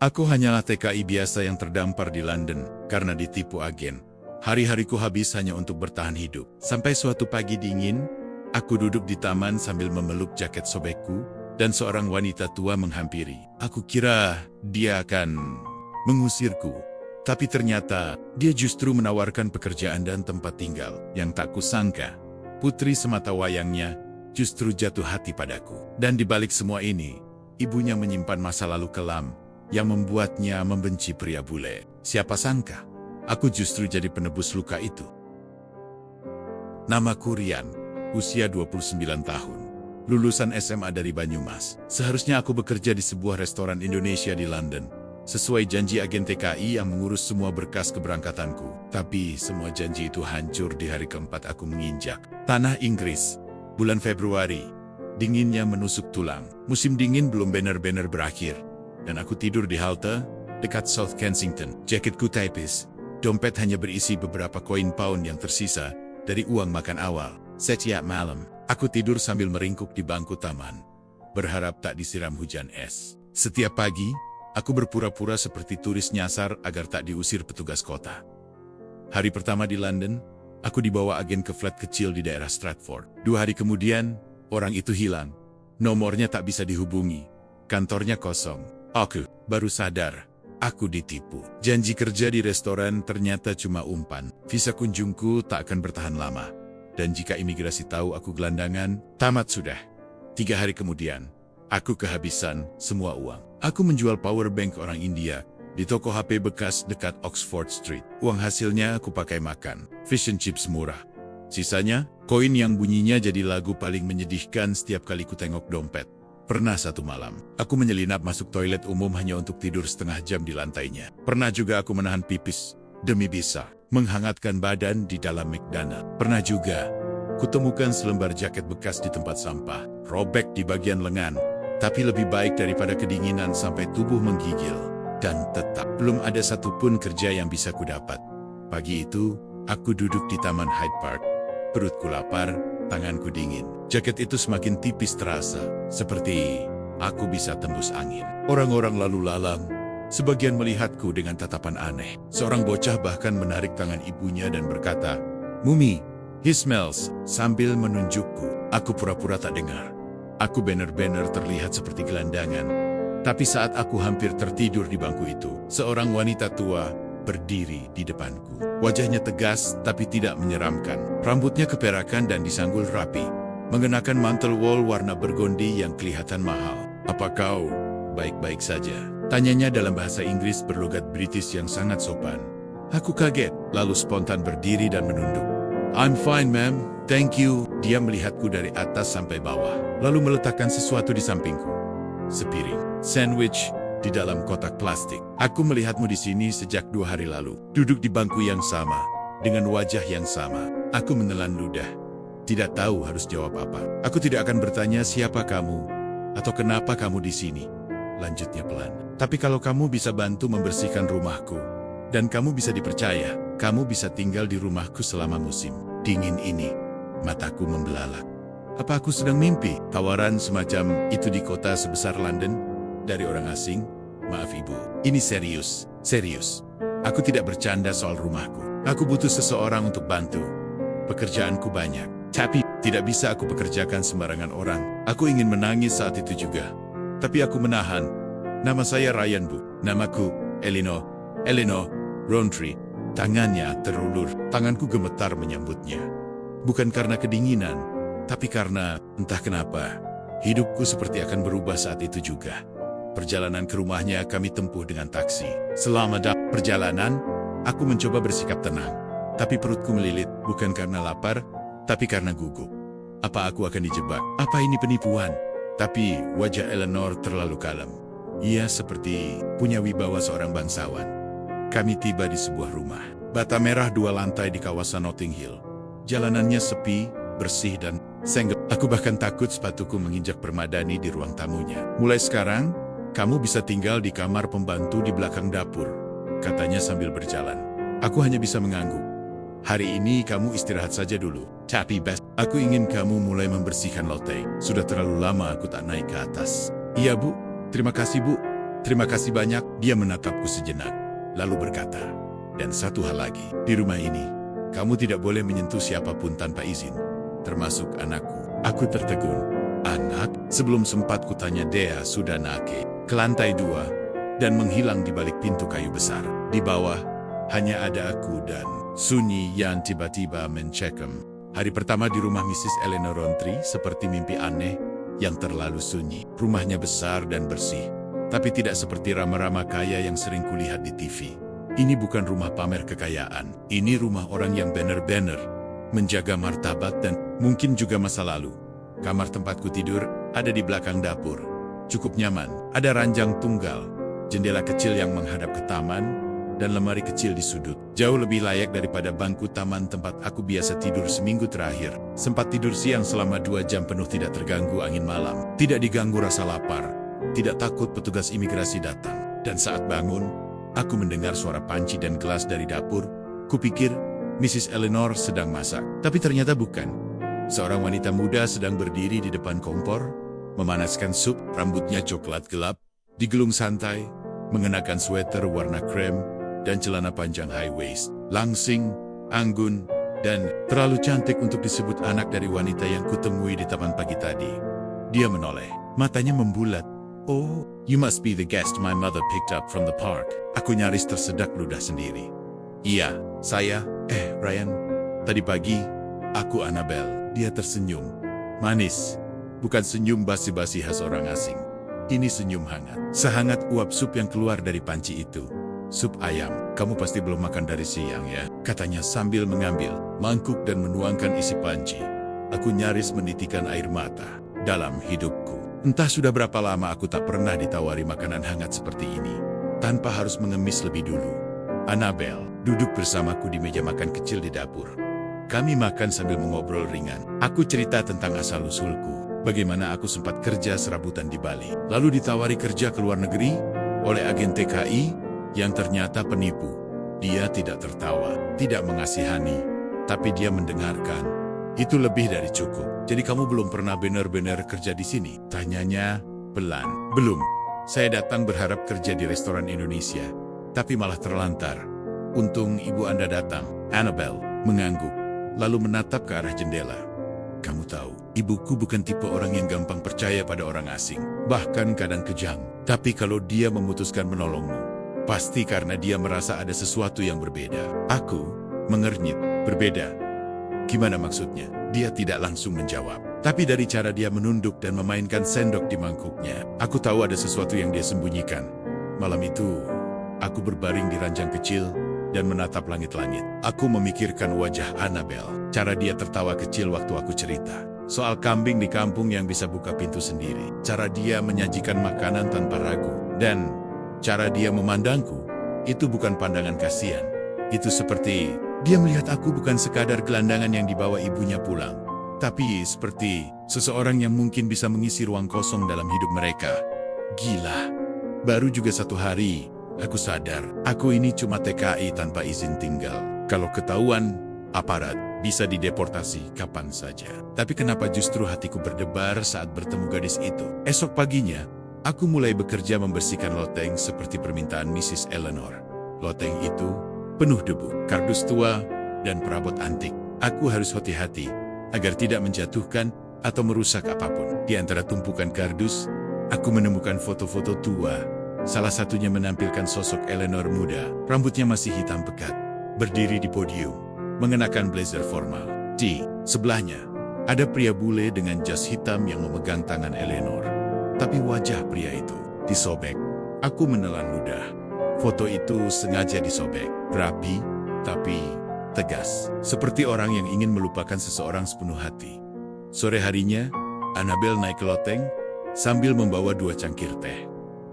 Aku hanyalah TKI biasa yang terdampar di London karena ditipu agen. Hari-hariku habis hanya untuk bertahan hidup. Sampai suatu pagi dingin, aku duduk di taman sambil memeluk jaket sobekku, dan seorang wanita tua menghampiri. Aku kira dia akan mengusirku. Tapi ternyata, dia justru menawarkan pekerjaan dan tempat tinggal. Yang tak kusangka, putri semata wayangnya justru jatuh hati padaku. Dan di balik semua ini, ibunya menyimpan masa lalu kelam yang membuatnya membenci pria bule. Siapa sangka, aku justru jadi penebus luka itu. Namaku Rian, usia 29 tahun. Lulusan SMA dari Banyumas. Seharusnya aku bekerja di sebuah restoran Indonesia di London. Sesuai janji agen TKI yang mengurus semua berkas keberangkatanku. Tapi semua janji itu hancur di hari keempat aku menginjak tanah Inggris. Bulan Februari, dinginnya menusuk tulang. Musim dingin belum benar-benar berakhir. Dan aku tidur di halte, dekat South Kensington. Jaketku tipis, dompet hanya berisi beberapa koin pound yang tersisa dari uang makan awal. Setiap malam, aku tidur sambil meringkuk di bangku taman, berharap tak disiram hujan es. Setiap pagi, aku berpura-pura seperti turis nyasar agar tak diusir petugas kota. Hari pertama di London, aku dibawa agen ke flat kecil di daerah Stratford. 2 hari kemudian, orang itu hilang. Nomornya tak bisa dihubungi. Kantornya kosong. Aku baru sadar, aku ditipu. Janji kerja di restoran ternyata cuma umpan. Visa kunjungku tak akan bertahan lama. Dan jika imigrasi tahu aku gelandangan, tamat sudah. 3 hari kemudian, aku kehabisan semua uang. Aku menjual power bank orang India di toko HP bekas dekat Oxford Street. Uang hasilnya aku pakai makan fish and chips murah. Sisanya, koin yang bunyinya jadi lagu paling menyedihkan setiap kali ku tengok dompet. Pernah satu malam, aku menyelinap masuk toilet umum hanya untuk tidur setengah jam di lantainya. Pernah juga aku menahan pipis demi bisa menghangatkan badan di dalam McDonald. Pernah juga, kutemukan selembar jaket bekas di tempat sampah, robek di bagian lengan. Tapi lebih baik daripada kedinginan sampai tubuh menggigil. Dan tetap belum ada satupun kerja yang bisa kudapat. Pagi itu, aku duduk di Taman Hyde Park. Perutku lapar, tanganku dingin. Jaket itu semakin tipis terasa, seperti aku bisa tembus angin. Orang-orang lalu lalang, sebagian melihatku dengan tatapan aneh. Seorang bocah bahkan menarik tangan ibunya dan berkata, "Mumi, he smells," sambil menunjukku. Aku pura-pura tak dengar. Aku benar-benar terlihat seperti gelandangan. Tapi saat aku hampir tertidur di bangku itu, seorang wanita tua berdiri di depanku. Wajahnya tegas tapi tidak menyeramkan. Rambutnya keperakan dan disanggul rapi. Mengenakan mantel wol warna bergondi yang kelihatan mahal. "Apa kau baik-baik saja?" Tanyanya dalam bahasa Inggris berlogat British yang sangat sopan. Aku kaget, lalu spontan berdiri dan menunduk. "I'm fine, ma'am. Thank you." Dia melihatku dari atas sampai bawah, lalu meletakkan sesuatu di sampingku. Sepiring sandwich di dalam kotak plastik. "Aku melihatmu di sini sejak 2 hari lalu. Duduk di bangku yang sama, dengan wajah yang sama." Aku menelan ludah. Tidak tahu harus jawab apa. "Aku tidak akan bertanya siapa kamu, atau kenapa kamu di sini," lanjutnya pelan. "Tapi kalau kamu bisa bantu membersihkan rumahku, dan kamu bisa dipercaya, kamu bisa tinggal di rumahku selama musim dingin ini." Mataku membelalak. Apa aku sedang mimpi? Tawaran semacam itu di kota sebesar London? Dari orang asing? "Maaf ibu, ini serius, serius. Aku tidak bercanda soal rumahku. Aku butuh seseorang untuk bantu. Pekerjaanku banyak, tapi tidak bisa aku pekerjakan sembarangan orang." Aku ingin menangis saat itu juga. Tapi aku menahan. "Nama saya Ryan, Bu. Namaku Eleanor Rowntree." Tangannya terulur. Tanganku gemetar menyambutnya. Bukan karena kedinginan, tapi karena, entah kenapa, hidupku seperti akan berubah saat itu juga. Perjalanan ke rumahnya kami tempuh dengan taksi. Selama perjalanan, aku mencoba bersikap tenang. Tapi perutku melilit, bukan karena lapar, tapi karena gugup. Apa aku akan dijebak? Apa ini penipuan? Tapi wajah Eleanor terlalu kalem. Ia seperti punya wibawa seorang bangsawan. Kami tiba di sebuah rumah. Bata merah 2 lantai di kawasan Notting Hill. Jalanannya sepi, bersih dan senggel. Aku bahkan takut sepatuku menginjak permadani di ruang tamunya. "Mulai sekarang, kamu bisa tinggal di kamar pembantu di belakang dapur," katanya sambil berjalan. Aku hanya bisa mengangguk. "Hari ini kamu istirahat saja dulu. Tapi aku ingin kamu mulai membersihkan lantai. Sudah terlalu lama aku tak naik ke atas." "Iya Bu, terima kasih Bu." Terima kasih banyak, dia menatapku sejenak, lalu berkata, dan satu hal lagi, di rumah ini, kamu tidak boleh menyentuh siapapun tanpa izin, termasuk anakku. Aku tertegun. Anak? Sebelum sempat kutanya Dea sudah naik ke lantai 2 dan menghilang di balik pintu kayu besar. Di bawah, hanya ada aku dan sunyi yang tiba-tiba mencekam. Hari pertama di rumah Mrs. Eleanor Rountree seperti mimpi aneh yang terlalu sunyi. Rumahnya besar dan bersih, tapi tidak seperti rama-rama kaya yang sering kulihat di TV. Ini bukan rumah pamer kekayaan. Ini rumah orang yang benar-benar menjaga martabat dan mungkin juga masa lalu. Kamar tempatku tidur ada di belakang dapur. Cukup nyaman, ada ranjang tunggal, jendela kecil yang menghadap ke taman, dan lemari kecil di sudut. Jauh lebih layak daripada bangku taman tempat aku biasa tidur seminggu terakhir. Sempat tidur siang selama 2 jam penuh tidak terganggu angin malam. Tidak diganggu rasa lapar. Tidak takut petugas imigrasi datang. Dan saat bangun, aku mendengar suara panci dan gelas dari dapur. Kupikir Mrs. Eleanor sedang masak. Tapi ternyata bukan. Seorang wanita muda sedang berdiri di depan kompor, memanaskan sup. Rambutnya coklat gelap, digelung santai, mengenakan sweater warna krem, dan celana panjang high waist. Langsing, anggun, dan terlalu cantik untuk disebut anak dari wanita yang kutemui di taman pagi tadi. Dia menoleh, matanya membulat. Oh, you must be the guest my mother picked up from the park. Aku nyaris tersedak ludah sendiri. Iya, saya, Ryan. Tadi pagi, aku Annabelle. Dia tersenyum. Manis, bukan senyum basi-basi khas orang asing. Ini senyum hangat. Sehangat uap sup yang keluar dari panci itu. Sup ayam, kamu pasti belum makan dari siang ya, katanya sambil mengambil mangkuk dan menuangkan isi panci. Aku nyaris menitikan air mata. Dalam hidupku, entah sudah berapa lama aku tak pernah ditawari makanan hangat seperti ini, tanpa harus mengemis lebih dulu. Annabelle duduk bersamaku di meja makan kecil di dapur. Kami makan sambil mengobrol ringan. Aku cerita tentang asal-usulku, bagaimana aku sempat kerja serabutan di Bali, lalu ditawari kerja ke luar negeri oleh agen TKI, yang ternyata penipu. Dia tidak tertawa, tidak mengasihani, tapi dia mendengarkan. Itu lebih dari cukup. Jadi kamu belum pernah benar-benar kerja di sini? Tanyanya pelan. Belum. Saya datang berharap kerja di restoran Indonesia, tapi malah terlantar. Untung ibu Anda datang. Annabelle mengangguk, lalu menatap ke arah jendela. Kamu tahu, ibuku bukan tipe orang yang gampang percaya pada orang asing, bahkan kadang kejam. Tapi kalau dia memutuskan menolongmu, pasti karena dia merasa ada sesuatu yang berbeda. Aku mengernyit. Berbeda? Gimana maksudnya? Dia tidak langsung menjawab. Tapi dari cara dia menunduk dan memainkan sendok di mangkuknya, aku tahu ada sesuatu yang dia sembunyikan. Malam itu, aku berbaring di ranjang kecil dan menatap langit-langit. Aku memikirkan wajah Annabelle, cara dia tertawa kecil waktu aku cerita soal kambing di kampung yang bisa buka pintu sendiri, cara dia menyajikan makanan tanpa ragu, dan cara dia memandangku, itu bukan pandangan kasihan. Itu seperti dia melihat aku bukan sekadar gelandangan yang dibawa ibunya pulang, tapi seperti seseorang yang mungkin bisa mengisi ruang kosong dalam hidup mereka. Gila. Baru juga 1 hari, aku sadar, aku ini cuma TKI tanpa izin tinggal. Kalau ketahuan, aparat bisa dideportasi kapan saja. Tapi kenapa justru hatiku berdebar saat bertemu gadis itu? Esok paginya, aku mulai bekerja membersihkan loteng seperti permintaan Mrs. Eleanor. Loteng itu penuh debu, kardus tua, dan perabot antik. Aku harus hati-hati agar tidak menjatuhkan atau merusak apapun. Di antara tumpukan kardus, aku menemukan foto-foto tua. Salah satunya menampilkan sosok Eleanor muda, rambutnya masih hitam pekat, berdiri di podium, mengenakan blazer formal. Di sebelahnya, ada pria bule dengan jas hitam yang memegang tangan Eleanor. Tapi wajah pria itu disobek. Aku menelan ludah. Foto itu sengaja disobek. Rapi, tapi tegas. Seperti orang yang ingin melupakan seseorang sepenuh hati. Sore harinya, Annabelle naik ke loteng sambil membawa 2 cangkir teh.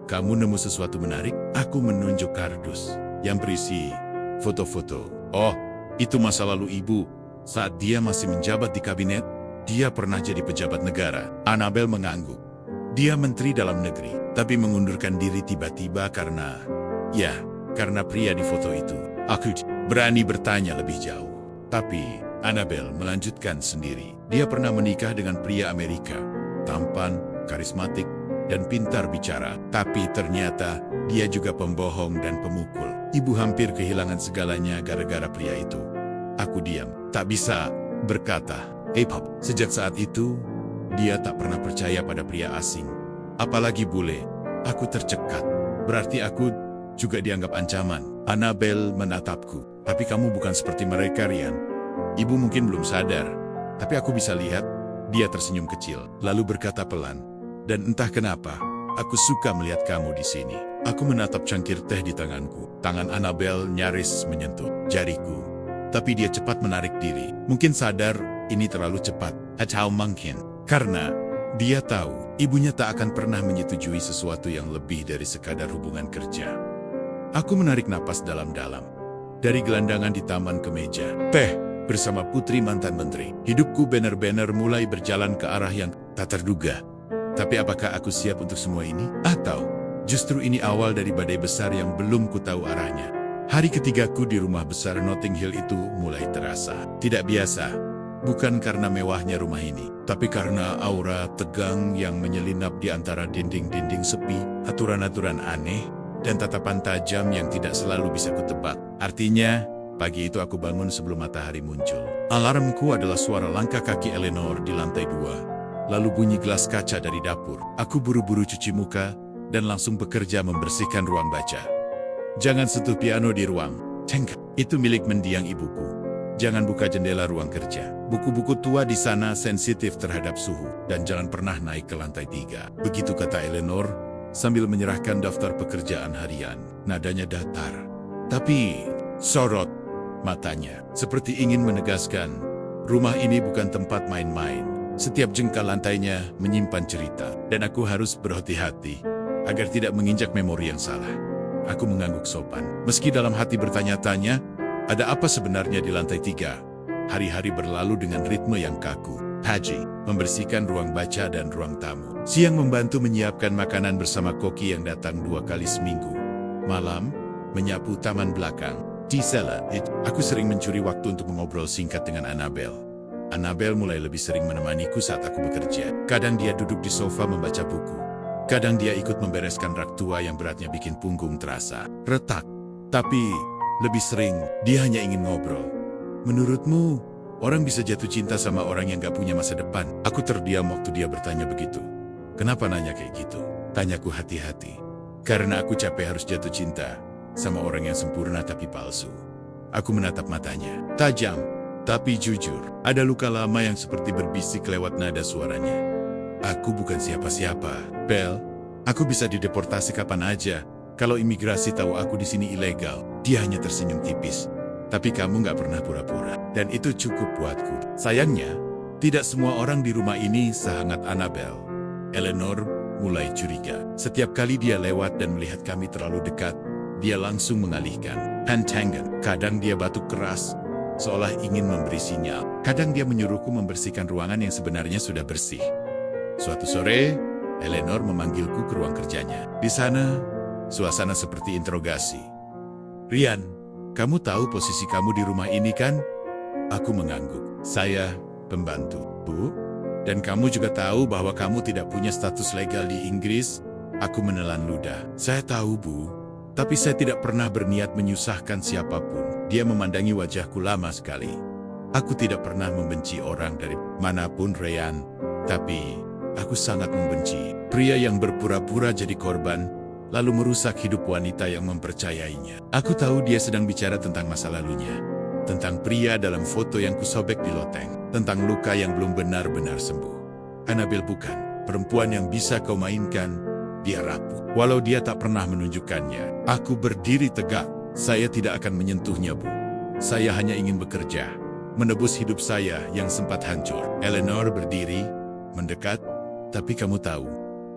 Kamu nemu sesuatu menarik? Aku menunjuk kardus yang berisi foto-foto. Oh, itu masa lalu ibu. Saat dia masih menjabat di kabinet, dia pernah jadi pejabat negara. Annabelle mengangguk. Dia menteri dalam negeri, tapi mengundurkan diri tiba-tiba karena pria di foto itu. Aku berani bertanya lebih jauh. Tapi Annabelle melanjutkan sendiri. Dia pernah menikah dengan pria Amerika, tampan, karismatik, dan pintar bicara. Tapi ternyata dia juga pembohong dan pemukul. Ibu hampir kehilangan segalanya gara-gara pria itu. Aku diam, tak bisa berkata. Pop. Sejak saat itu, dia tak pernah percaya pada pria asing. Apalagi bule. Aku tercekat. Berarti aku juga dianggap ancaman. Annabel menatapku. Tapi kamu bukan seperti mereka, Ryan. Ibu mungkin belum sadar. Tapi aku bisa lihat, dia tersenyum kecil. Lalu berkata pelan. Dan entah kenapa, aku suka melihat kamu di sini. Aku menatap cangkir teh di tanganku. Tangan Annabel nyaris menyentuh jariku. Tapi dia cepat menarik diri. Mungkin sadar ini terlalu cepat. Atau mungkin karena dia tahu ibunya tak akan pernah menyetujui sesuatu yang lebih dari sekadar hubungan kerja. Aku menarik napas dalam-dalam. Dari gelandangan di taman ke meja teh bersama putri mantan menteri. Hidupku benar-benar mulai berjalan ke arah yang tak terduga. Tapi apakah aku siap untuk semua ini? Atau justru ini awal dari badai besar yang belum ku tahu arahnya? Hari ketigaku di rumah besar Notting Hill itu mulai terasa tidak biasa. Bukan karena mewahnya rumah ini, tapi karena aura tegang yang menyelinap di antara dinding-dinding sepi, aturan-aturan aneh, dan tatapan tajam yang tidak selalu bisa kutebak. Artinya, pagi itu aku bangun sebelum matahari muncul. Alarmku adalah suara langkah kaki Eleanor di lantai 2, lalu bunyi gelas kaca dari dapur. Aku buru-buru cuci muka, dan langsung bekerja membersihkan ruang baca. Jangan sentuh piano di ruang. Cengk, itu milik mendiang ibuku. Jangan buka jendela ruang kerja. Buku-buku tua di sana sensitif terhadap suhu. Dan jangan pernah naik ke lantai 3. Begitu kata Eleanor, sambil menyerahkan daftar pekerjaan harian. Nadanya datar. Tapi, sorot matanya. Seperti ingin menegaskan, rumah ini bukan tempat main-main. Setiap jengkal lantainya menyimpan cerita. Dan aku harus berhati-hati, agar tidak menginjak memori yang salah. Aku mengangguk sopan. Meski dalam hati bertanya-tanya, ada apa sebenarnya di lantai 3? Hari-hari berlalu dengan ritme yang kaku. Haji membersihkan ruang baca dan ruang tamu. Siang membantu menyiapkan makanan bersama koki yang datang 2 kali seminggu. Malam, menyapu taman belakang. Di cellar, aku sering mencuri waktu untuk mengobrol singkat dengan Annabel. Annabel mulai lebih sering menemaniku saat aku bekerja. Kadang dia duduk di sofa membaca buku. Kadang dia ikut membereskan rak tua yang beratnya bikin punggung terasa retak. Tapi lebih sering, dia hanya ingin ngobrol. Menurutmu, orang bisa jatuh cinta sama orang yang gak punya masa depan? Aku terdiam waktu dia bertanya begitu. Kenapa nanya kayak gitu? Tanyaku hati-hati. Karena aku capek harus jatuh cinta sama orang yang sempurna tapi palsu. Aku menatap matanya. Tajam, tapi jujur. Ada luka lama yang seperti berbisik lewat nada suaranya. Aku bukan siapa-siapa, Bel. Aku bisa dideportasi kapan aja. Kalau imigrasi tahu aku di sini ilegal. Dia hanya tersenyum tipis. Tapi kamu gak pernah pura-pura. Dan itu cukup buatku. Sayangnya, tidak semua orang di rumah ini sehangat Annabel. Eleanor mulai curiga. Setiap kali dia lewat dan melihat kami terlalu dekat, dia langsung mengalihkan. Pantangan. Kadang dia batuk keras, seolah ingin memberi sinyal. Kadang dia menyuruhku membersihkan ruangan yang sebenarnya sudah bersih. Suatu sore, Eleanor memanggilku ke ruang kerjanya. Di sana, suasana seperti interogasi. Ryan, kamu tahu posisi kamu di rumah ini kan? Aku mengangguk. Saya pembantu, Bu. Dan kamu juga tahu bahwa kamu tidak punya status legal di Inggris? Aku menelan ludah. Saya tahu, Bu. Tapi saya tidak pernah berniat menyusahkan siapapun. Dia memandangi wajahku lama sekali. Aku tidak pernah membenci orang dari manapun, Ryan. Tapi, aku sangat membenci pria yang berpura-pura jadi korban, lalu merusak hidup wanita yang mempercayainya. Aku tahu dia sedang bicara tentang masa lalunya. Tentang pria dalam foto yang kusobek di loteng. Tentang luka yang belum benar-benar sembuh. Annabel bukan perempuan yang bisa kau mainkan. Dia rapuh. Walau dia tak pernah menunjukkannya. Aku berdiri tegak. Saya tidak akan menyentuhnya, Bu. Saya hanya ingin bekerja. Menebus hidup saya yang sempat hancur. Eleanor berdiri, mendekat. Tapi kamu tahu,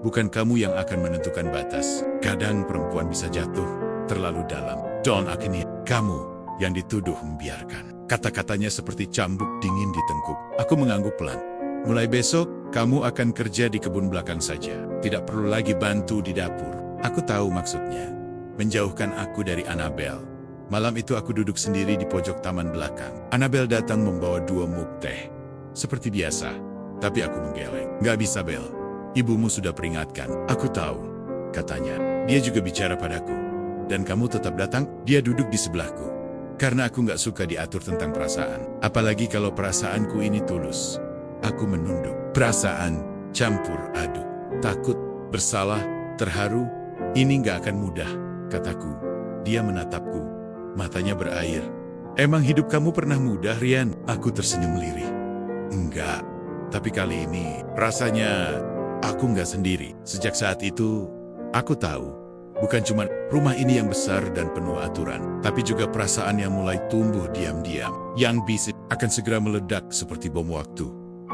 bukan kamu yang akan menentukan batas. Kadang perempuan bisa jatuh terlalu dalam. Don't akhirnya kamu yang dituduh membiarkan. Kata-katanya seperti cambuk dingin di tengkuk. Aku mengangguk pelan. Mulai besok, kamu akan kerja di kebun belakang saja. Tidak perlu lagi bantu di dapur. Aku tahu maksudnya. Menjauhkan aku dari Annabel. Malam itu aku duduk sendiri di pojok taman belakang. Annabel datang membawa 2 mug teh. Seperti biasa. Tapi aku menggeleng. Gak bisa, Bel. Ibumu sudah peringatkan. Aku tahu, katanya. Dia juga bicara padaku. Dan kamu tetap datang, dia duduk di sebelahku. Karena aku nggak suka diatur tentang perasaan. Apalagi kalau perasaanku ini tulus. Aku menunduk. Perasaan campur aduk. Takut, bersalah, terharu. Ini nggak akan mudah, kataku. Dia menatapku. Matanya berair. Emang hidup kamu pernah mudah, Rian? Aku tersenyum lirih. Enggak. Tapi kali ini, rasanya aku nggak sendiri. Sejak saat itu, aku tahu. Bukan cuma rumah ini yang besar dan penuh aturan, tapi juga perasaan yang mulai tumbuh diam-diam. Yang bisa akan segera meledak seperti bom waktu.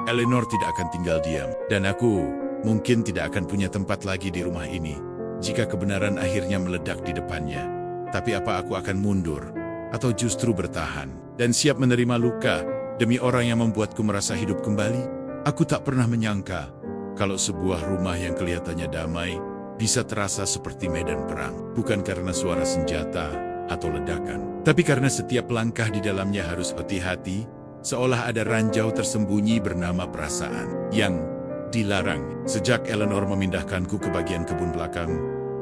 Eleanor tidak akan tinggal diam. Dan aku mungkin tidak akan punya tempat lagi di rumah ini jika kebenaran akhirnya meledak di depannya. Tapi apa aku akan mundur? Atau justru bertahan dan siap menerima luka demi orang yang membuatku merasa hidup kembali? Aku tak pernah menyangka kalau sebuah rumah yang kelihatannya damai bisa terasa seperti medan perang. Bukan karena suara senjata atau ledakan, tapi karena setiap langkah di dalamnya harus hati-hati, seolah ada ranjau tersembunyi bernama perasaan yang dilarang. Sejak Eleanor memindahkanku ke bagian kebun belakang,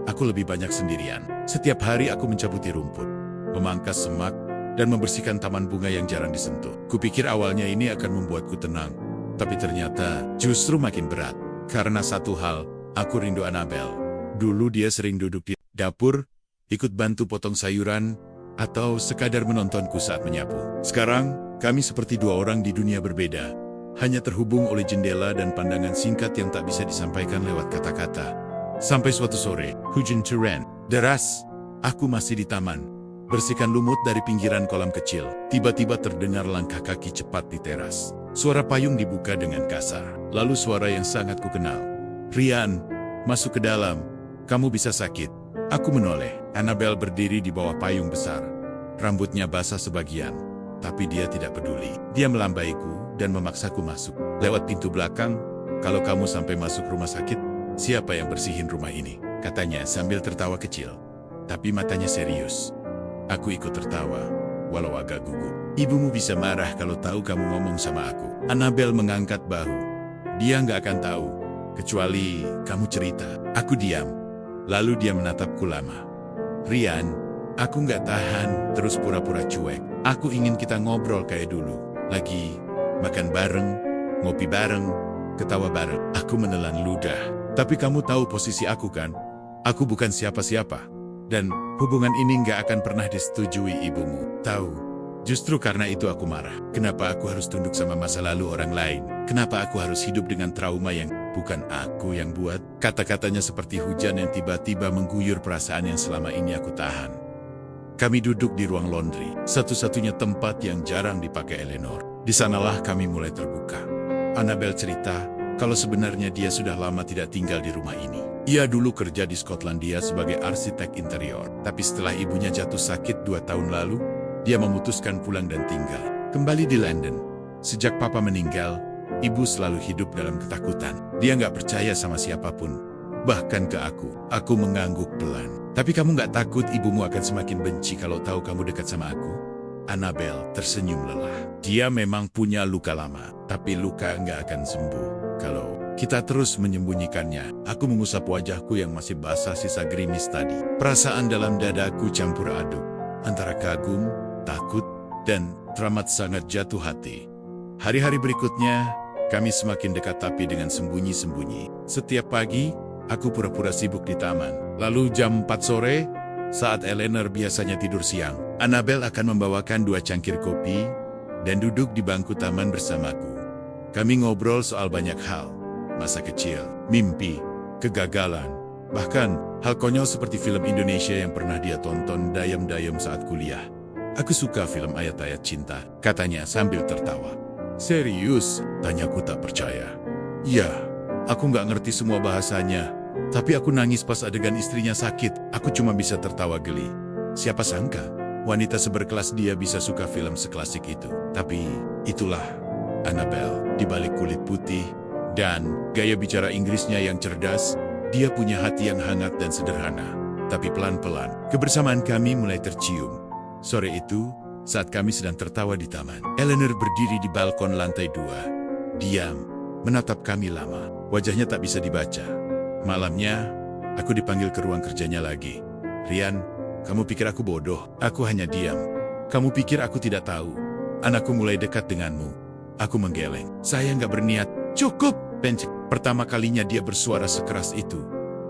aku lebih banyak sendirian. Setiap hari aku mencabuti rumput, memangkas semak, dan membersihkan taman bunga yang jarang disentuh. Kupikir awalnya ini akan membuatku tenang, tapi ternyata justru makin berat. Karena satu hal, aku rindu Annabelle. Dulu dia sering duduk di dapur, ikut bantu potong sayuran, atau sekadar menontonku saat menyapu. Sekarang, kami seperti dua orang di dunia berbeda, hanya terhubung oleh jendela dan pandangan singkat yang tak bisa disampaikan lewat kata-kata. Sampai suatu sore, hujan turun deras. Aku masih di taman, bersihkan lumut dari pinggiran kolam kecil. Tiba-tiba terdengar langkah kaki cepat di teras. Suara payung dibuka dengan kasar. Lalu suara yang sangat kukenal. Rian, masuk ke dalam. Kamu bisa sakit. Aku menoleh. Annabelle berdiri di bawah payung besar. Rambutnya basah sebagian, tapi dia tidak peduli. Dia melambaiku dan memaksaku masuk. Lewat pintu belakang, kalau kamu sampai masuk rumah sakit, siapa yang bersihin rumah ini? Katanya sambil tertawa kecil. Tapi matanya serius. Aku ikut tertawa, walau agak gugup. Ibumu bisa marah kalau tahu kamu ngomong sama aku. Annabelle mengangkat bahu. Dia nggak akan tahu, kecuali kamu cerita. Aku diam. Lalu dia menatapku lama. Rian, aku nggak tahan terus pura-pura cuek. Aku ingin kita ngobrol kayak dulu. Lagi makan bareng, ngopi bareng, ketawa bareng. Aku menelan ludah. Tapi kamu tahu posisi aku kan? Aku bukan siapa-siapa. Dan hubungan ini nggak akan pernah disetujui ibumu. Tahu, justru karena itu aku marah. Kenapa aku harus tunduk sama masa lalu orang lain? Kenapa aku harus hidup dengan trauma yang bukan aku yang buat? Kata-katanya seperti hujan yang tiba-tiba mengguyur perasaan yang selama ini aku tahan. Kami duduk di ruang laundry, satu-satunya tempat yang jarang dipakai Eleanor. Di sanalah kami mulai terbuka. Annabelle cerita kalau sebenarnya dia sudah lama tidak tinggal di rumah ini. Ia dulu kerja di Skotlandia sebagai arsitek interior. Tapi setelah ibunya jatuh sakit 2 tahun lalu, dia memutuskan pulang dan tinggal kembali di London. Sejak papa meninggal, ibu selalu hidup dalam ketakutan. Dia nggak percaya sama siapapun, bahkan ke aku. Aku mengangguk pelan. Tapi kamu nggak takut ibumu akan semakin benci kalau tahu kamu dekat sama aku? Annabelle tersenyum lelah. Dia memang punya luka lama, tapi luka nggak akan sembuh kalau kita terus menyembunyikannya. Aku mengusap wajahku yang masih basah sisa gerimis tadi. Perasaan dalam dadaku campur aduk, antara kagum, takut, dan teramat sangat jatuh hati. Hari-hari berikutnya, kami semakin dekat tapi dengan sembunyi-sembunyi. Setiap pagi, aku pura-pura sibuk di taman. Lalu jam 4 sore, saat Eleanor biasanya tidur siang, Annabelle akan membawakan 2 cangkir kopi dan duduk di bangku taman bersamaku. Kami ngobrol soal banyak hal. Masa kecil, mimpi, kegagalan, bahkan hal konyol seperti film Indonesia yang pernah dia tonton dayam-dayam saat kuliah. Aku suka film ayat-ayat cinta, katanya sambil tertawa. Serius? Tanyaku tak percaya. Iya, aku nggak ngerti semua bahasanya, tapi aku nangis pas adegan istrinya sakit. Aku cuma bisa tertawa geli. Siapa sangka, wanita seberkelas dia bisa suka film seklasik itu. Tapi itulah Annabelle, di balik kulit putih dan gaya bicara Inggrisnya yang cerdas, dia punya hati yang hangat dan sederhana. Tapi pelan-pelan, kebersamaan kami mulai tercium. Sore itu, saat kami sedang tertawa di taman, Eleanor berdiri di balkon lantai 2. Diam, menatap kami lama. Wajahnya tak bisa dibaca. Malamnya, aku dipanggil ke ruang kerjanya lagi. Rian, kamu pikir aku bodoh? Aku hanya diam. Kamu pikir aku tidak tahu? Anakku mulai dekat denganmu. Aku menggeleng. Saya nggak berniat. Cukup, pencet. Pertama kalinya dia bersuara sekeras itu.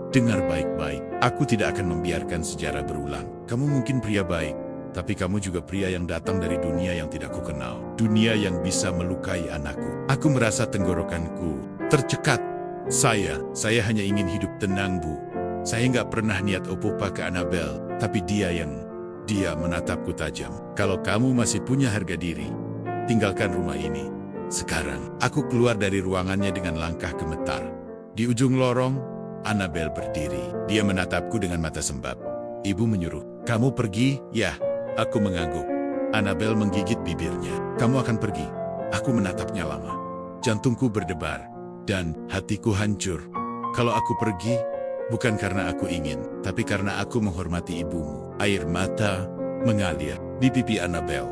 Dengar baik-baik. Aku tidak akan membiarkan sejarah berulang. Kamu mungkin pria baik, tapi kamu juga pria yang datang dari dunia yang tidak kukenal. Dunia yang bisa melukai anakku. Aku merasa tenggorokanku tercekat. Saya hanya ingin hidup tenang, Bu. Saya nggak pernah niat opo-opo ke Annabelle, tapi dia menatapku tajam. Kalau kamu masih punya harga diri, tinggalkan rumah ini. Sekarang, aku keluar dari ruangannya dengan langkah gemetar. Di ujung lorong, Annabelle berdiri. Dia menatapku dengan mata sembab. Ibu menyuruh, kamu pergi, ya? Aku mengangguk. Annabelle menggigit bibirnya. Kamu akan pergi? Aku menatapnya lama. Jantungku berdebar, dan hatiku hancur. Kalau aku pergi, bukan karena aku ingin, tapi karena aku menghormati ibumu. Air mata mengalir di pipi Annabelle.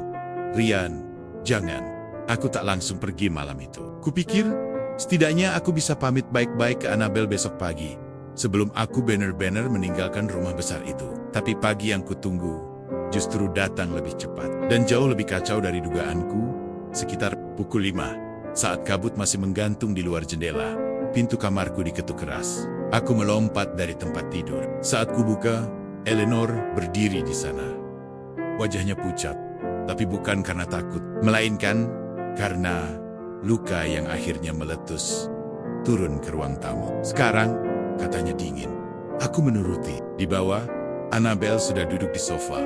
Rian, jangan. Aku tak langsung pergi malam itu. Kupikir, setidaknya aku bisa pamit baik-baik ke Annabelle besok pagi, sebelum aku benar-benar meninggalkan rumah besar itu. Tapi pagi yang kutunggu justru datang lebih cepat dan jauh lebih kacau dari dugaanku. Sekitar pukul 5, saat kabut masih menggantung di luar jendela, pintu kamarku diketuk keras. Aku melompat dari tempat tidur. Saat kubuka, Eleanor berdiri di sana. Wajahnya pucat, tapi bukan karena takut, melainkan karena luka yang akhirnya meletus turun ke ruang tamu. Sekarang, katanya dingin. Aku menuruti. Di bawah, Annabelle sudah duduk di sofa.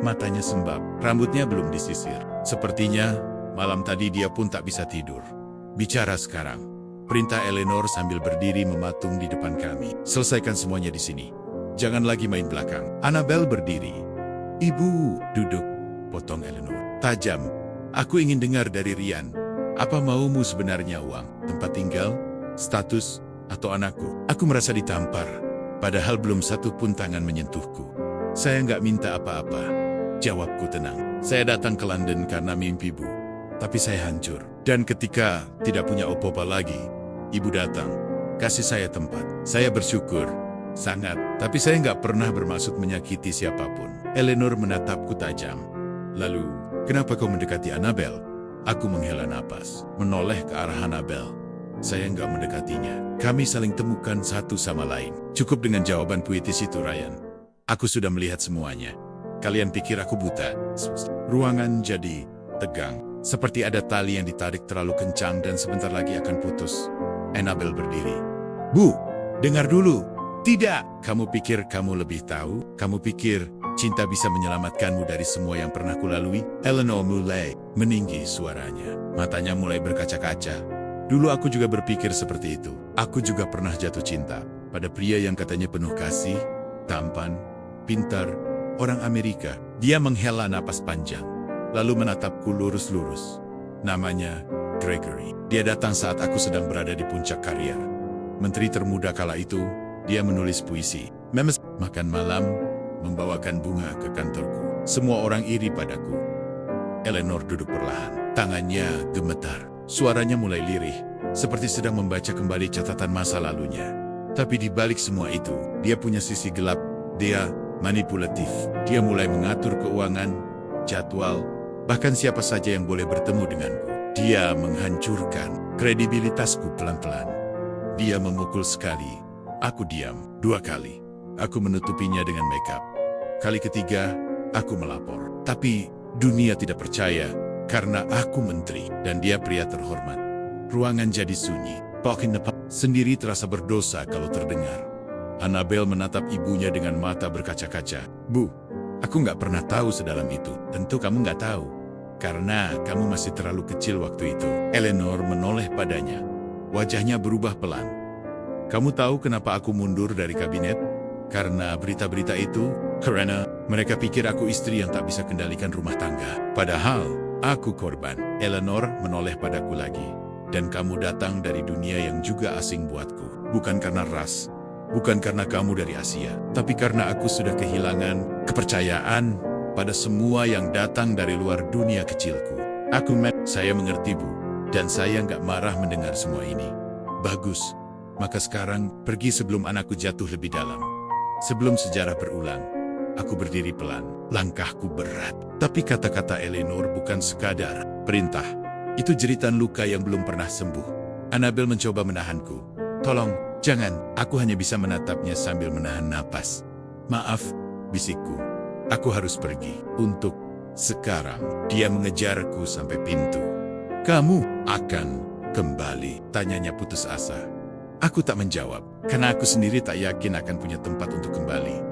Matanya sembab, rambutnya belum disisir. Sepertinya, malam tadi dia pun tak bisa tidur. Bicara sekarang, perintah Eleanor sambil berdiri mematung di depan kami. Selesaikan semuanya di sini. Jangan lagi main belakang. Annabelle berdiri. Ibu, duduk, potong Eleanor. Tajam. Aku ingin dengar dari Rian. Apa maumu sebenarnya, uang, tempat tinggal, status, atau anakku? Aku merasa ditampar, padahal belum satu pun tangan menyentuhku. Saya nggak minta apa-apa. Jawabku tenang. Saya datang ke London karena mimpi, Bu. Tapi saya hancur. Dan ketika tidak punya opo-opo lagi, Ibu datang, kasih saya tempat. Saya bersyukur, sangat. Tapi saya nggak pernah bermaksud menyakiti siapapun. Eleanor menatapku tajam. Lalu, kenapa kau mendekati Annabelle? Aku menghela napas, menoleh ke arah Annabelle. Saya nggak mendekatinya. Kami saling temukan satu sama lain. Cukup dengan jawaban puitis itu, Ryan. Aku sudah melihat semuanya. Kalian pikir aku buta? Ruangan jadi tegang, seperti ada tali yang ditarik terlalu kencang dan sebentar lagi akan putus. Annabelle berdiri. Bu, dengar dulu. Tidak, kamu pikir kamu lebih tahu? Kamu pikir cinta bisa menyelamatkanmu dari semua yang pernah kulalui? Eleanor mulai meninggi suaranya. Matanya mulai berkaca-kaca. Dulu aku juga berpikir seperti itu. Aku juga pernah jatuh cinta pada pria yang katanya penuh kasih, tampan, pintar, orang Amerika. Dia menghela napas panjang, lalu menatapku lurus-lurus. Namanya Gregory. Dia datang saat aku sedang berada di puncak karier. Menteri termuda kala itu, dia menulis puisi, memes, makan malam, membawakan bunga ke kantorku. Semua orang iri padaku. Eleanor duduk perlahan. Tangannya gemetar. Suaranya mulai lirih, seperti sedang membaca kembali catatan masa lalunya. Tapi di balik semua itu, dia punya sisi gelap. Dia manipulatif. Dia mulai mengatur keuangan, jadwal, bahkan siapa saja yang boleh bertemu denganku. Dia menghancurkan kredibilitasku pelan-pelan. Dia memukul sekali. Aku diam. 2 kali. Aku menutupinya dengan makeup. Kali ketiga, aku melapor. Tapi dunia tidak percaya karena aku menteri dan dia pria terhormat. Ruangan jadi sunyi. Sendiri terasa berdosa kalau terdengar. Annabelle menatap ibunya dengan mata berkaca-kaca. Bu, aku nggak pernah tahu sedalam itu. Tentu kamu nggak tahu. Karena kamu masih terlalu kecil waktu itu. Eleanor menoleh padanya. Wajahnya berubah pelan. Kamu tahu kenapa aku mundur dari kabinet? Karena berita-berita itu, karena mereka pikir aku istri yang tak bisa kendalikan rumah tangga. Padahal, aku korban. Eleanor menoleh padaku lagi. Dan kamu datang dari dunia yang juga asing buatku. Bukan karena ras, bukan karena kamu dari Asia, tapi karena aku sudah kehilangan kepercayaan pada semua yang datang dari luar dunia kecilku. Saya mengerti, Bu, dan saya nggak marah mendengar semua ini. Bagus. Maka sekarang, pergi sebelum anakku jatuh lebih dalam. Sebelum sejarah berulang, aku berdiri pelan. Langkahku berat. Tapi kata-kata Eleanor bukan sekadar perintah. Itu jeritan luka yang belum pernah sembuh. Annabel mencoba menahanku. Tolong, jangan. Aku hanya bisa menatapnya sambil menahan napas. Maaf, bisikku. Aku harus pergi. Untuk sekarang. Dia mengejarku sampai pintu. Kamu akan kembali? Tanyanya putus asa. Aku tak menjawab, karena aku sendiri tak yakin akan punya tempat untuk kembali.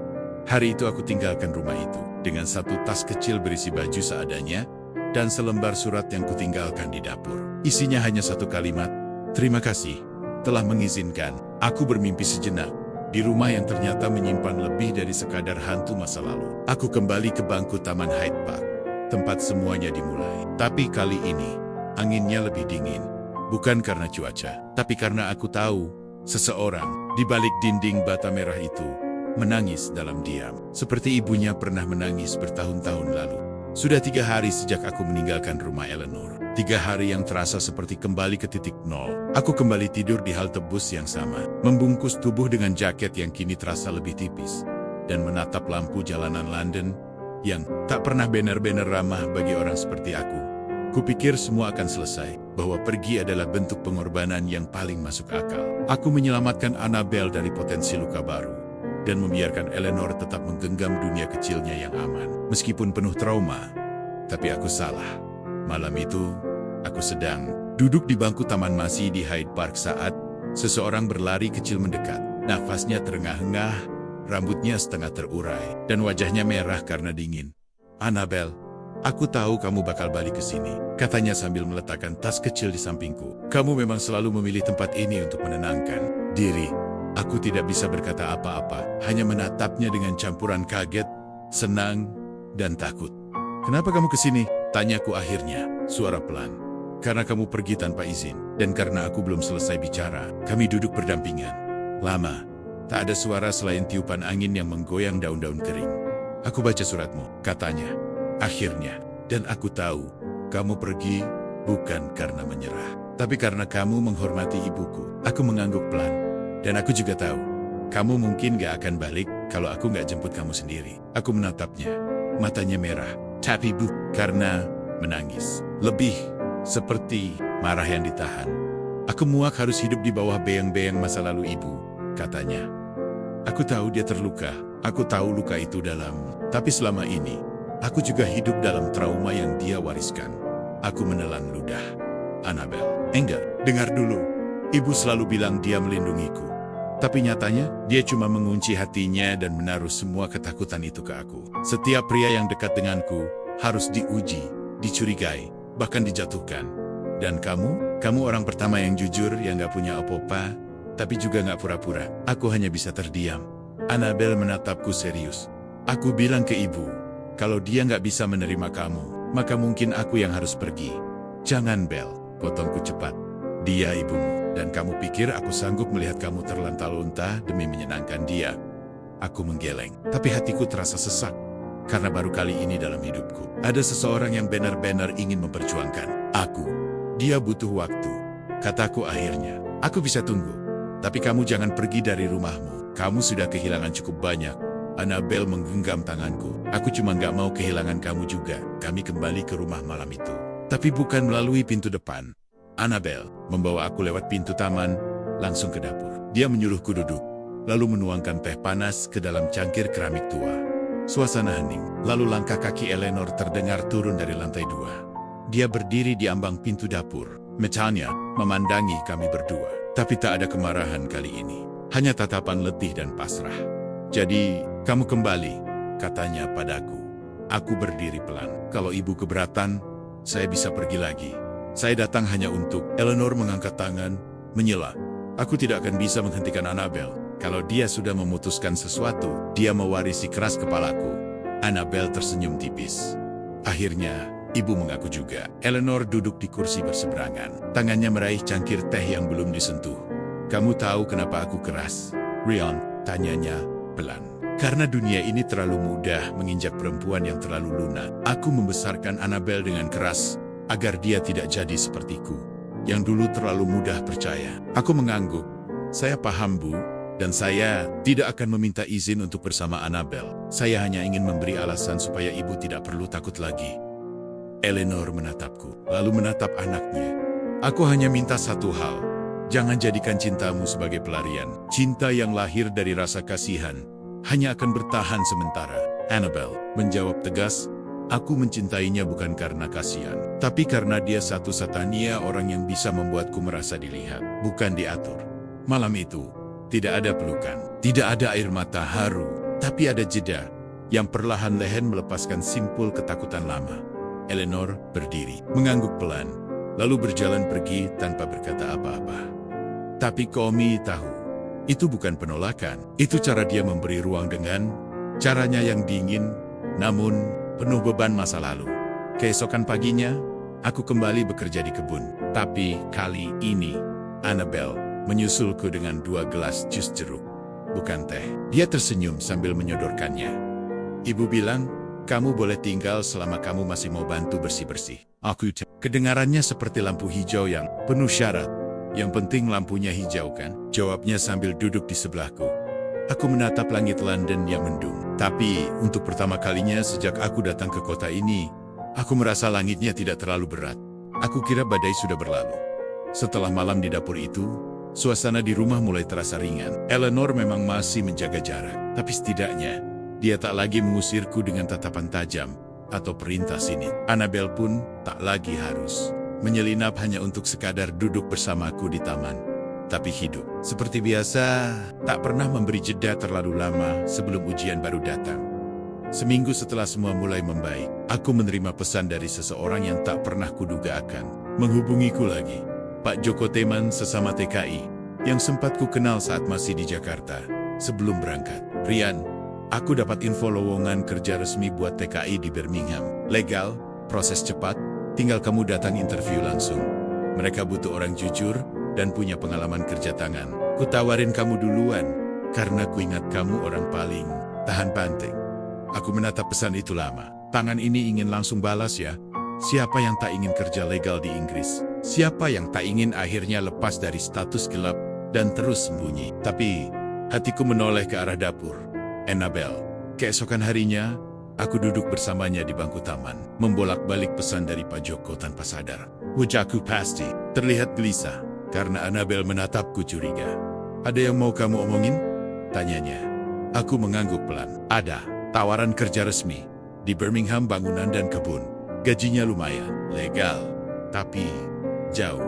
Hari itu aku tinggalkan rumah itu, dengan satu tas kecil berisi baju seadanya, dan selembar surat yang kutinggalkan di dapur. Isinya hanya satu kalimat, terima kasih, telah mengizinkan aku bermimpi sejenak, di rumah yang ternyata menyimpan lebih dari sekadar hantu masa lalu. Aku kembali ke bangku Taman Hyde Park, tempat semuanya dimulai. Tapi kali ini, anginnya lebih dingin. Bukan karena cuaca, tapi karena aku tahu seseorang di balik dinding bata merah itu menangis dalam diam. Seperti ibunya pernah menangis bertahun-tahun lalu. Sudah 3 hari sejak aku meninggalkan rumah Eleanor. 3 hari yang terasa seperti kembali ke titik nol. Aku kembali tidur di halte bus yang sama, membungkus tubuh dengan jaket yang kini terasa lebih tipis, dan menatap lampu jalanan London yang tak pernah banner-banner ramah bagi orang seperti aku. Kupikir semua akan selesai, bahwa pergi adalah bentuk pengorbanan yang paling masuk akal. Aku menyelamatkan Annabel dari potensi luka baru, dan membiarkan Eleanor tetap menggenggam dunia kecilnya yang aman. Meskipun penuh trauma, tapi aku salah. Malam itu, aku sedang duduk di bangku taman masih di Hyde Park saat seseorang berlari kecil mendekat. Nafasnya terengah-engah, rambutnya setengah terurai, dan wajahnya merah karena dingin. Annabel, aku tahu kamu bakal balik ke sini, katanya sambil meletakkan tas kecil di sampingku. Kamu memang selalu memilih tempat ini untuk menenangkan diri. Aku tidak bisa berkata apa-apa, hanya menatapnya dengan campuran kaget, senang, dan takut. Kenapa kamu ke sini? Tanyaku akhirnya, suara pelan. Karena kamu pergi tanpa izin, dan karena aku belum selesai bicara, kami duduk berdampingan. Lama, tak ada suara selain tiupan angin yang menggoyang daun-daun kering. Aku baca suratmu, katanya. Akhirnya, dan aku tahu, kamu pergi bukan karena menyerah, tapi karena kamu menghormati ibuku. Aku mengangguk pelan, dan aku juga tahu, kamu mungkin gak akan balik kalau aku gak jemput kamu sendiri. Aku menatapnya, matanya merah, tapi karena menangis. Lebih seperti marah yang ditahan. Aku muak harus hidup di bawah bayang-bayang masa lalu ibu, katanya. Aku tahu dia terluka, aku tahu luka itu dalam, tapi selama ini, aku juga hidup dalam trauma yang dia wariskan. Aku menelan ludah. Annabel, enggak, dengar dulu. Ibu selalu bilang dia melindungiku. Tapi nyatanya, dia cuma mengunci hatinya dan menaruh semua ketakutan itu ke aku. Setiap pria yang dekat denganku harus diuji, dicurigai, bahkan dijatuhkan. Dan kamu orang pertama yang jujur, yang gak punya apa-apa, tapi juga gak pura-pura. Aku hanya bisa terdiam. Annabel menatapku serius. Aku bilang ke ibu, kalau dia nggak bisa menerima kamu, maka mungkin aku yang harus pergi. Jangan, Bel, potongku cepat. Dia ibumu, dan kamu pikir aku sanggup melihat kamu terlunta-lunta demi menyenangkan dia. Aku menggeleng, tapi hatiku terasa sesak. Karena baru kali ini dalam hidupku, ada seseorang yang benar-benar ingin memperjuangkan aku. Dia butuh waktu, kataku akhirnya. Aku bisa tunggu, tapi kamu jangan pergi dari rumahmu. Kamu sudah kehilangan cukup banyak. Annabel menggenggam tanganku. Aku cuma gak mau kehilangan kamu juga. Kami kembali ke rumah malam itu. Tapi bukan melalui pintu depan. Annabel membawa aku lewat pintu taman, langsung ke dapur. Dia menyuruhku duduk, lalu menuangkan teh panas ke dalam cangkir keramik tua. Suasana hening, lalu langkah kaki Eleanor terdengar turun dari lantai 2. Dia berdiri di ambang pintu dapur. Matanya memandangi kami berdua. Tapi tak ada kemarahan kali ini. Hanya tatapan letih dan pasrah. Jadi, kamu kembali, katanya padaku. Aku berdiri pelan. Kalau ibu keberatan, saya bisa pergi lagi. Saya datang hanya untuk... Eleanor mengangkat tangan, menyela. Aku tidak akan bisa menghentikan Annabel. Kalau dia sudah memutuskan sesuatu, dia mewarisi keras kepalaku. Annabel tersenyum tipis. Akhirnya, ibu mengaku juga. Eleanor duduk di kursi berseberangan. Tangannya meraih cangkir teh yang belum disentuh. Kamu tahu kenapa aku keras? Rion, tanyanya pelan. Karena dunia ini terlalu mudah menginjak perempuan yang terlalu lunak. Aku membesarkan Annabel dengan keras, agar dia tidak jadi sepertiku, yang dulu terlalu mudah percaya. Aku mengangguk. Saya paham, Bu. Dan saya tidak akan meminta izin untuk bersama Annabel. Saya hanya ingin memberi alasan supaya ibu tidak perlu takut lagi. Eleanor menatapku, lalu menatap anaknya. Aku hanya minta satu hal. Jangan jadikan cintamu sebagai pelarian. Cinta yang lahir dari rasa kasihan hanya akan bertahan sementara. Annabel menjawab tegas, aku mencintainya bukan karena kasihan, tapi karena dia satu-satunya orang yang bisa membuatku merasa dilihat, bukan diatur. Malam itu, tidak ada pelukan, tidak ada air mata haru, tapi ada jeda yang perlahan-lahan melepaskan simpul ketakutan lama. Eleanor berdiri, mengangguk pelan, lalu berjalan pergi tanpa berkata apa-apa. Tapi Komi tahu, itu bukan penolakan, itu cara dia memberi ruang dengan caranya yang dingin, namun penuh beban masa lalu. Keesokan paginya, aku kembali bekerja di kebun, tapi kali ini, Annabel menyusulku dengan 2 gelas jus jeruk, bukan teh. Dia tersenyum sambil menyodorkannya. Ibu bilang, kamu boleh tinggal selama kamu masih mau bantu bersih-bersih. Kedengarannya seperti lampu hijau yang penuh syarat. Yang penting lampunya hijau kan? Jawabnya sambil duduk di sebelahku. Aku menatap langit London yang mendung. Tapi untuk pertama kalinya sejak aku datang ke kota ini, aku merasa langitnya tidak terlalu berat. Aku kira badai sudah berlalu. Setelah malam di dapur itu, suasana di rumah mulai terasa ringan. Eleanor memang masih menjaga jarak, tapi setidaknya dia tak lagi mengusirku dengan tatapan tajam atau perintah sini. Annabel pun tak lagi harus menyelinap hanya untuk sekadar duduk bersamaku di taman. Tapi hidup, seperti biasa, tak pernah memberi jeda terlalu lama sebelum ujian baru datang. Seminggu setelah semua mulai membaik, aku menerima pesan dari seseorang yang tak pernah kuduga akan menghubungiku lagi. Pak Joko Teman sesama TKI, yang sempat ku kenal saat masih di Jakarta. Sebelum berangkat, Rian, aku dapat info lowongan kerja resmi buat TKI di Birmingham. Legal, proses cepat, tinggal kamu datang interview langsung. Mereka butuh orang jujur dan punya pengalaman kerja tangan. Ku tawarin kamu duluan, karena ku ingat kamu orang paling tahan banting. Aku menatap pesan itu lama. Tangan ini ingin langsung balas ya. Siapa yang tak ingin kerja legal di Inggris? Siapa yang tak ingin akhirnya lepas dari status gelap dan terus sembunyi? Tapi hatiku menoleh ke arah dapur. Annabel. Keesokan harinya, aku duduk bersamanya di bangku taman, membolak-balik pesan dari Pak Joko tanpa sadar. Wajahku pasti terlihat gelisah, karena Annabel menatapku curiga. Ada yang mau kamu omongin? Tanyanya. Aku mengangguk pelan. Ada, tawaran kerja resmi. Di Birmingham bangunan dan kebun. Gajinya lumayan, legal. Tapi, jauh.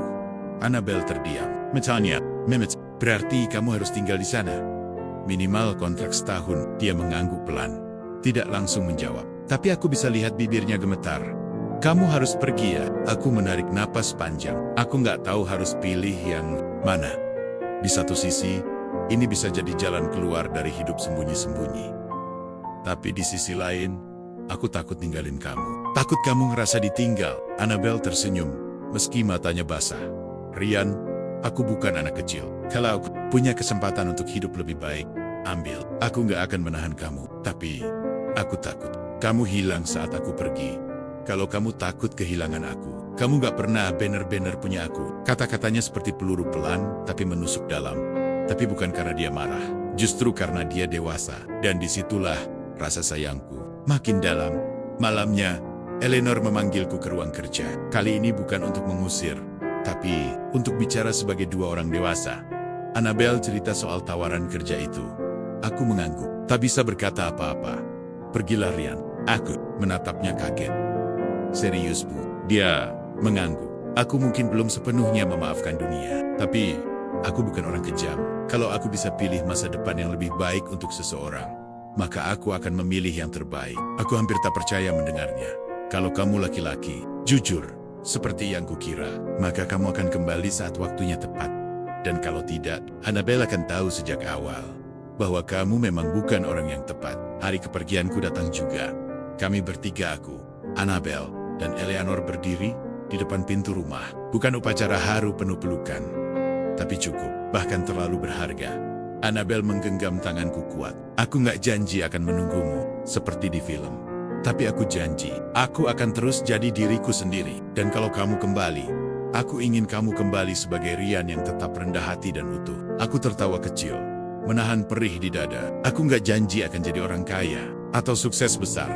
Annabel terdiam. Misalnya, Mehmet, berarti kamu harus tinggal di sana. Minimal kontrak setahun, dia mengangguk pelan. Tidak langsung menjawab. Tapi aku bisa lihat bibirnya gemetar. Kamu harus pergi ya. Aku menarik napas panjang. Aku nggak tahu harus pilih yang mana. Di satu sisi, ini bisa jadi jalan keluar dari hidup sembunyi-sembunyi. Tapi di sisi lain, aku takut ninggalin kamu. Takut kamu ngerasa ditinggal. Annabel tersenyum, meski matanya basah. Rian, aku bukan anak kecil. Kalau punya kesempatan untuk hidup lebih baik, ambil. Aku nggak akan menahan kamu. Tapi, aku takut kamu hilang saat aku pergi. Kalau kamu takut kehilangan aku, kamu gak pernah bener-bener punya aku. Kata-katanya seperti peluru pelan, tapi menusuk dalam. Tapi bukan karena dia marah, justru karena dia dewasa. Dan disitulah rasa sayangku makin dalam. Malamnya, Eleanor memanggilku ke ruang kerja. Kali ini bukan untuk mengusir, tapi untuk bicara sebagai dua orang dewasa. Annabel cerita soal tawaran kerja itu. Aku mengangguk, tak bisa berkata apa-apa. Pergilah Rian. Aku menatapnya kaget. Serius Bu, dia mengangguk. Aku mungkin belum sepenuhnya memaafkan dunia, tapi aku bukan orang kejam. Kalau aku bisa pilih masa depan yang lebih baik untuk seseorang, maka aku akan memilih yang terbaik. Aku hampir tak percaya mendengarnya. Kalau kamu laki-laki, jujur, seperti yang kukira, maka kamu akan kembali saat waktunya tepat. Dan kalau tidak, Annabel akan tahu sejak awal bahwa kamu memang bukan orang yang tepat. Hari kepergianku datang juga. Kami bertiga, aku, Annabel, dan Eleanor berdiri di depan pintu rumah. Bukan upacara haru penuh pelukan, tapi cukup, bahkan terlalu berharga. Annabel menggenggam tanganku kuat. Aku nggak janji akan menunggumu, seperti di film. Tapi aku janji, aku akan terus jadi diriku sendiri. Dan kalau kamu kembali, Aku ingin kamu kembali sebagai Ryan yang tetap rendah hati dan utuh. Aku tertawa kecil, menahan perih di dada. Aku nggak janji akan jadi orang kaya atau sukses besar.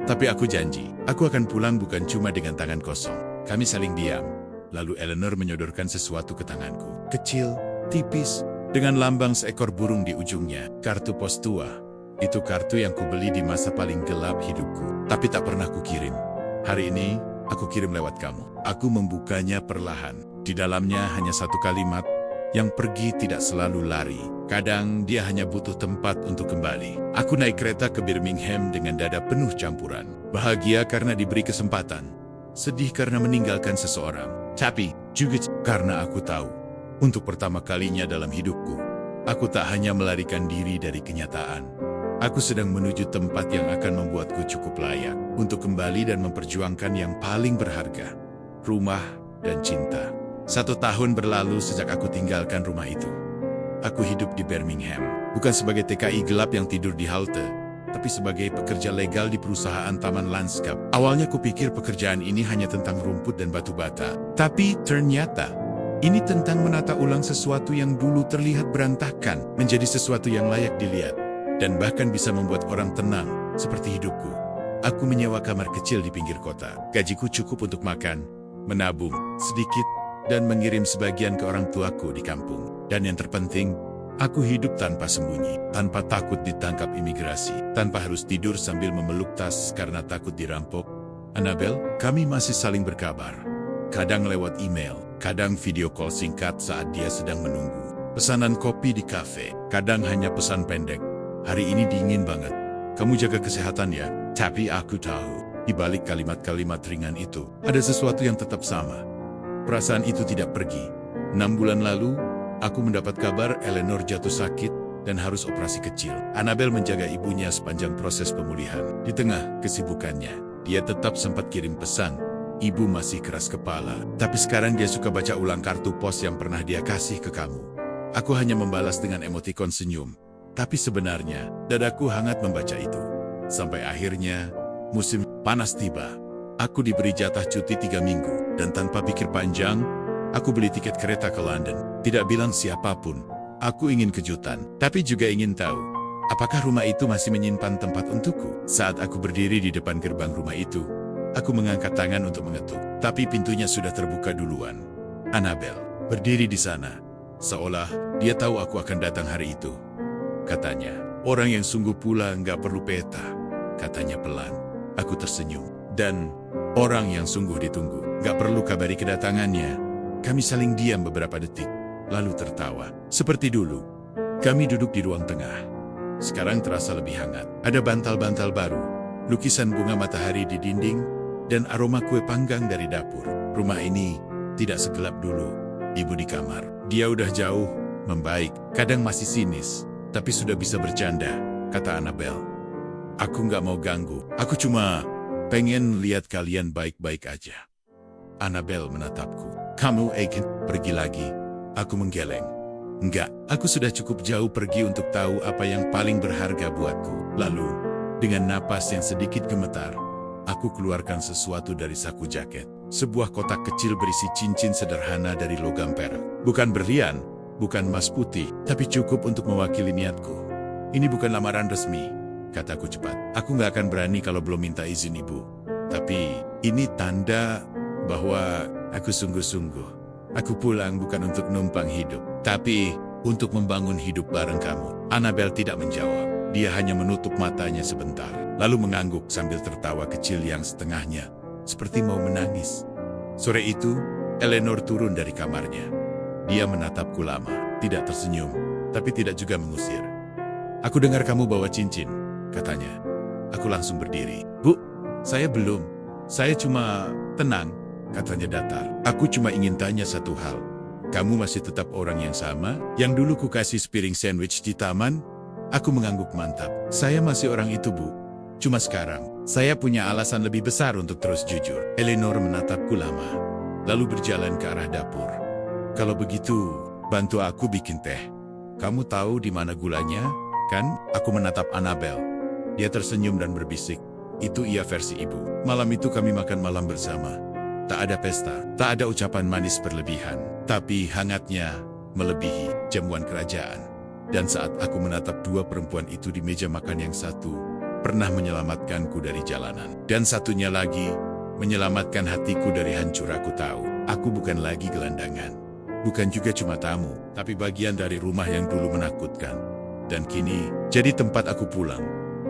Tapi aku janji, aku akan pulang bukan cuma dengan tangan kosong. Kami saling diam. Lalu Eleanor menyodorkan sesuatu ke tanganku. Kecil, tipis, dengan lambang seekor burung di ujungnya. Kartu pos tua. Itu kartu yang kubeli di masa paling gelap hidupku. Tapi tak pernah kukirim. Hari ini, aku kirim lewat kamu. Aku membukanya perlahan. Di dalamnya hanya satu kalimat, yang pergi tidak selalu lari. Kadang dia hanya butuh tempat untuk kembali. Aku naik kereta ke Birmingham dengan dada penuh campuran. Bahagia karena diberi kesempatan. Sedih karena meninggalkan seseorang. Tapi juga karena aku tahu, untuk pertama kalinya dalam hidupku, aku tak hanya melarikan diri dari kenyataan. Aku sedang menuju tempat yang akan membuatku cukup layak untuk kembali dan memperjuangkan yang paling berharga. Rumah dan cinta. 1 tahun berlalu sejak aku tinggalkan rumah itu. Aku hidup di Birmingham, bukan sebagai TKI gelap yang tidur di halte, tapi sebagai pekerja legal di perusahaan taman lanskap. Awalnya kupikir pekerjaan ini hanya tentang rumput dan batu bata. Tapi ternyata, ini tentang menata ulang sesuatu yang dulu terlihat berantakan, menjadi sesuatu yang layak dilihat, dan bahkan bisa membuat orang tenang, seperti hidupku. Aku menyewa kamar kecil di pinggir kota. Gajiku cukup untuk makan, menabung sedikit, dan mengirim sebagian ke orang tuaku di kampung. Dan yang terpenting, aku hidup tanpa sembunyi, tanpa takut ditangkap imigrasi, tanpa harus tidur sambil memeluk tas karena takut dirampok. Annabel, kami masih saling berkabar. Kadang lewat email, kadang video call singkat saat dia sedang menunggu. Pesanan kopi di kafe, kadang hanya pesan pendek. Hari ini dingin banget. Kamu jaga kesehatan ya. Tapi aku tahu, di balik kalimat-kalimat ringan itu, ada sesuatu yang tetap sama. Perasaan itu tidak pergi. 6 bulan lalu, aku mendapat kabar Eleanor jatuh sakit dan harus operasi kecil. Annabel menjaga ibunya sepanjang proses pemulihan. Di tengah kesibukannya, dia tetap sempat kirim pesan. Ibu masih keras kepala, tapi sekarang dia suka baca ulang kartu pos yang pernah dia kasih ke kamu. Aku hanya membalas dengan emotikon senyum. Tapi sebenarnya, dadaku hangat membaca itu. Sampai akhirnya, musim panas tiba. Aku diberi jatah cuti 3 minggu, dan tanpa pikir panjang, aku beli tiket kereta ke London. Tidak bilang siapapun, aku ingin kejutan, tapi juga ingin tahu, apakah rumah itu masih menyimpan tempat untukku. Saat aku berdiri di depan gerbang rumah itu, aku mengangkat tangan untuk mengetuk, tapi pintunya sudah terbuka duluan. Annabel berdiri di sana, seolah dia tahu aku akan datang hari itu. Katanya, orang yang sungguh pula nggak perlu peta, katanya pelan. Aku tersenyum. Dan orang yang sungguh ditunggu, gak perlu kabari kedatangannya. Kami saling diam beberapa detik, lalu tertawa. Seperti dulu, kami duduk di ruang tengah. Sekarang terasa lebih hangat. Ada bantal-bantal baru, lukisan bunga matahari di dinding, dan aroma kue panggang dari dapur. Rumah ini tidak segelap dulu. Ibu di kamar. Dia udah jauh, membaik, kadang masih sinis, tapi sudah bisa bercanda, kata Annabel. Aku gak mau ganggu, aku cuma pengen lihat kalian baik-baik aja. Annabel menatapku. Kamu akan pergi lagi? Aku menggeleng. Enggak, aku sudah cukup jauh pergi untuk tahu apa yang paling berharga buatku. Lalu, dengan napas yang sedikit gemetar, aku keluarkan sesuatu dari saku jaket. Sebuah kotak kecil berisi cincin sederhana dari logam perak. Bukan berlian, bukan emas putih, tapi cukup untuk mewakili niatku. Ini bukan lamaran resmi, kataku cepat. Aku nggak akan berani kalau belum minta izin ibu. Tapi ini tanda bahwa aku sungguh-sungguh. Aku pulang bukan untuk numpang hidup, tapi untuk membangun hidup bareng kamu. Annabel tidak menjawab. Dia hanya menutup matanya sebentar, lalu mengangguk sambil tertawa kecil yang setengahnya, seperti mau menangis. Sore itu, Eleanor turun dari kamarnya. Dia menatapku lama, tidak tersenyum, tapi tidak juga mengusir. Aku dengar kamu bawa cincin, katanya. Aku langsung berdiri. Bu, saya belum. Saya cuma tenang, katanya datar. Aku cuma ingin tanya satu hal. Kamu masih tetap orang yang sama, yang dulu ku kasih sepiring sandwich di taman? Aku mengangguk mantap. Saya masih orang itu, Bu. Cuma sekarang, saya punya alasan lebih besar untuk terus jujur. Eleanor menatapku lama, lalu berjalan ke arah dapur. Kalau begitu, bantu aku bikin teh. Kamu tahu di mana gulanya, kan? Aku menatap Annabel. Dia tersenyum dan berbisik. Itu ia versi ibu. Malam itu kami makan malam bersama. Tak ada pesta, tak ada ucapan manis berlebihan, tapi hangatnya melebihi jamuan kerajaan. Dan saat aku menatap dua perempuan itu di meja makan, yang satu pernah menyelamatkanku dari jalanan, dan satunya lagi menyelamatkan hatiku dari hancur. Aku tahu, aku bukan lagi gelandangan, bukan juga cuma tamu, tapi bagian dari rumah yang dulu menakutkan, dan kini jadi tempat aku pulang.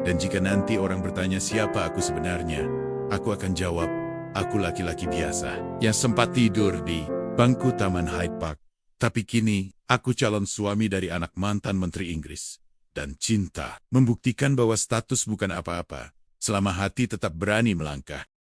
Dan jika nanti orang bertanya siapa aku sebenarnya, aku akan jawab, aku laki-laki biasa yang sempat tidur di bangku Taman Hyde Park. Tapi kini, aku calon suami dari anak mantan Menteri Inggris. Dan cinta membuktikan bahwa status bukan apa-apa, selama hati tetap berani melangkah.